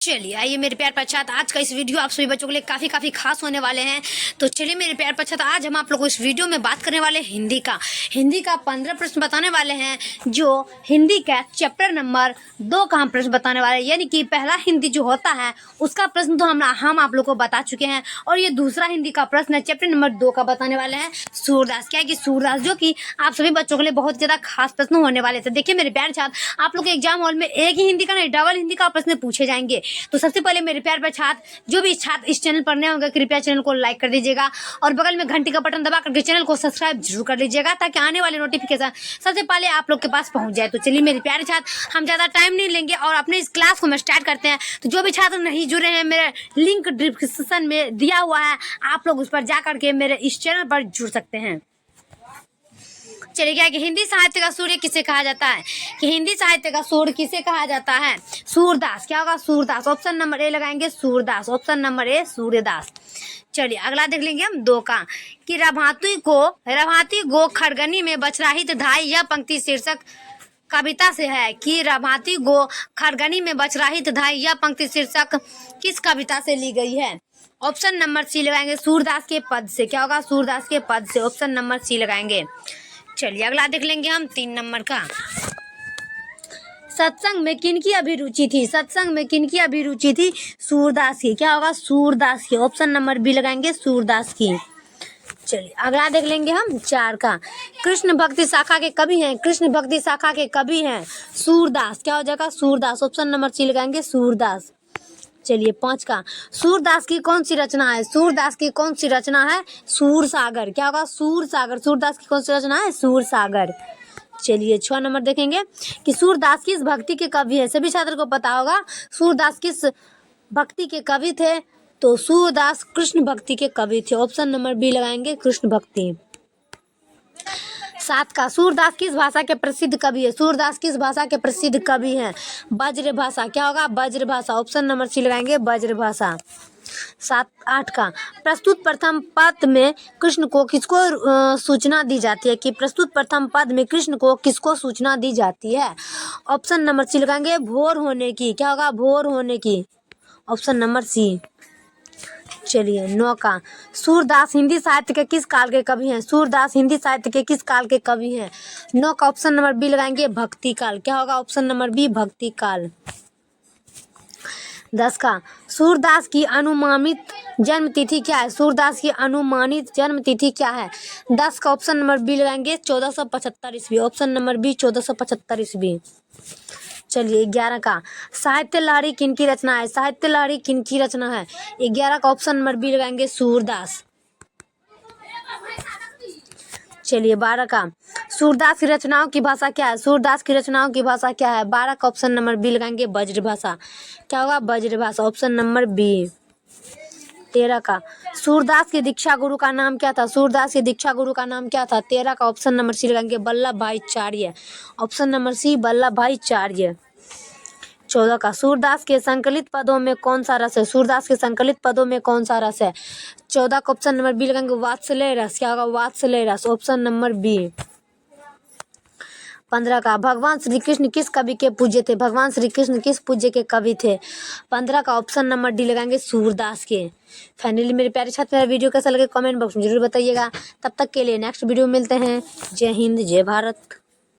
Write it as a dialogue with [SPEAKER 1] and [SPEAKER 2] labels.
[SPEAKER 1] चलिए आइए मेरे प्यार प्रच्छात, आज का इस वीडियो आप सभी बच्चों के लिए काफ़ी खास होने वाले हैं। तो चलिए मेरे प्यार प्रच्छात, आज हम आप लोगों को इस वीडियो में बात करने वाले हिंदी का 15 प्रश्न बताने वाले हैं, जो हिंदी का चैप्टर नंबर 2 का हम प्रश्न बताने वाले हैं। यानी कि पहला हिंदी जो होता है उसका प्रश्न तो हम आप लोग को बता चुके हैं, और ये दूसरा हिंदी का प्रश्न है चैप्टर नंबर 2 का बताने वाले हैं सूरदास। क्या है कि सूरदास जो कि आप सभी बच्चों के लिए बहुत ज़्यादा खास प्रश्न होने वाले थे। देखिए मेरे प्यार छात्र, आप लोग के एग्जाम हॉल में एक ही हिंदी का नहीं, डबल हिंदी का प्रश्न पूछे जाएंगे। तो सबसे पहले मेरे प्यार पर छात्र, जो भी छात्र इस चैनल पर नए होंगे कृपया चैनल को लाइक कर दीजिएगा, और बगल में घंटी का बटन दबा करके चैनल को सब्सक्राइब जरूर कर लीजिएगा, ताकि आने वाले नोटिफिकेशन सबसे पहले आप लोग के पास पहुंच जाए। तो चलिए मेरे प्यारे छात्र, हम ज़्यादा टाइम नहीं लेंगे और अपने इस क्लास को हम स्टार्ट करते हैं। तो जो भी छात्र नहीं जुड़े हैं, मेरे लिंक डिस्क्रिप्शन में दिया हुआ है, आप लोग उस पर जा करके मेरे इस चैनल पर जुड़ सकते हैं। चलिए, क्या कि हिंदी साहित्य का सूर्य किसे कहा जाता है? कि हिंदी साहित्य का सूर्य किसे कहा जाता है? सूरदास। क्या होगा? सूरदास। ऑप्शन नंबर ए लगाएंगे, Surdas. Option number A Suryadas. चलिए अगला देख लेंगे हम 2 का, कि रभाती गो खड़गनी में बचराहित धाई, यह पंक्ति शीर्षक कविता से है। कि रभाती गो खड़गनी में बचराहित धाई, यह पंक्ति शीर्षक किस कविता से ली गई है? ऑप्शन नंबर सी लगाएंगे, सूरदास के पद से। क्या होगा? सूरदास के पद से। ऑप्शन नंबर सी लगाएंगे। चलिए अगला देख लेंगे हम 3 नंबर का, सत्संग में किनकी अभिरुचि थी? सत्संग में किनकी अभिरुचि थी? सूरदास की। क्या होगा? सूरदास की। ऑप्शन नंबर बी लगाएंगे, सूरदास की। चलिए अगला देख लेंगे हम 4 का, कृष्ण भक्ति शाखा के कवि हैं। कृष्ण भक्ति शाखा के कवि हैं सूरदास। क्या हो जाएगा? सूरदास। ऑप्शन नंबर सी लगाएंगे, सूरदास। चलिए 5 का, सूरदास की कौन सी रचना है? सूरदास की कौन सी रचना है? सूरसागर। क्या होगा? सूरसागर। सूरदास की कौन सी रचना है? सूरसागर। चलिए 6 नंबर देखेंगे, कि सूरदास किस भक्ति के कवि है? सभी छात्र को पता होगा सूरदास किस भक्ति के कवि थे। तो सूरदास कृष्ण भक्ति के कवि थे। ऑप्शन नंबर बी लगाएंगे, कृष्ण भक्ति। 7 का, सूरदास किस भाषा के प्रसिद्ध कवि है? सूरदास किस भाषा के प्रसिद्ध कवि हैं? ब्रज भाषा। क्या होगा? ब्रज भाषा। ऑप्शन नंबर सी लगाएंगे, ब्रज भाषा। 8 का, प्रस्तुत प्रथम पद में कृष्ण को किसको सूचना दी जाती है? कि प्रस्तुत प्रथम पद में कृष्ण को किसको सूचना दी जाती है? ऑप्शन नंबर सी लगाएंगे, भोर होने की। क्या होगा? भोर होने की। Option number C. चलिए 9 का, सूरदास हिंदी साहित्य के किस काल के कवि हैं? सूरदास हिंदी साहित्य के किस काल के कवि हैं? 9 का ऑप्शन नंबर बी लगाएंगे, भक्ति काल। क्या होगा? ऑप्शन नंबर बी, भक्ति काल। 10 का, सूरदास की अनुमानित जन्म तिथि क्या है? सूरदास की अनुमानित जन्म तिथि क्या है? 10 का ऑप्शन नंबर बी लगाएंगे, 1475 ईस्वी। ऑप्शन नंबर बी, 1475 ईस्वी। चलिए 11 का, साहित्य लहरी किनकी रचना है? साहित्य लहरी किनकी रचना है? 11 का ऑप्शन नंबर बी लगाएंगे, सूरदास। चलिए 12 का, सूरदास की रचनाओं की भाषा क्या है? सूरदास की रचनाओं की भाषा क्या है? 12 का ऑप्शन नंबर बी लगाएंगे, ब्रज भाषा। क्या होगा? ब्रज भाषा। Option number B. 13 का, सूरदास के दीक्षा गुरु का नाम क्या था? सूरदास के दीक्षा गुरु का नाम क्या था? 13 का ऑप्शन नंबर सी लगाएंगे, वल्लभ भाई चार्य। ऑप्शन नंबर सी, वल्लभ भाई चार्य। 14 का, सूरदास के संकलित पदों में कौन सा रस है? सूरदास के संकलित पदों में कौन सा रस है? 14 का ऑप्शन नंबर बी लगाएंगे, वात्सल्य रस। क्या होगा? वात्सल्य रस। Option number B. 15 का, भगवान श्री कृष्ण किस कवि के पूज्य थे? भगवान श्री कृष्ण किस पूज्य के कवि थे? 15 का ऑप्शन नंबर डी लगाएंगे, सूरदास के। फाइनली मेरे प्यारे छात्र, मेरा वीडियो कैसा लगे कमेंट बॉक्स में जरूर बताइएगा। तब तक के लिए नेक्स्ट वीडियो मिलते हैं। जय हिंद, जय भारत।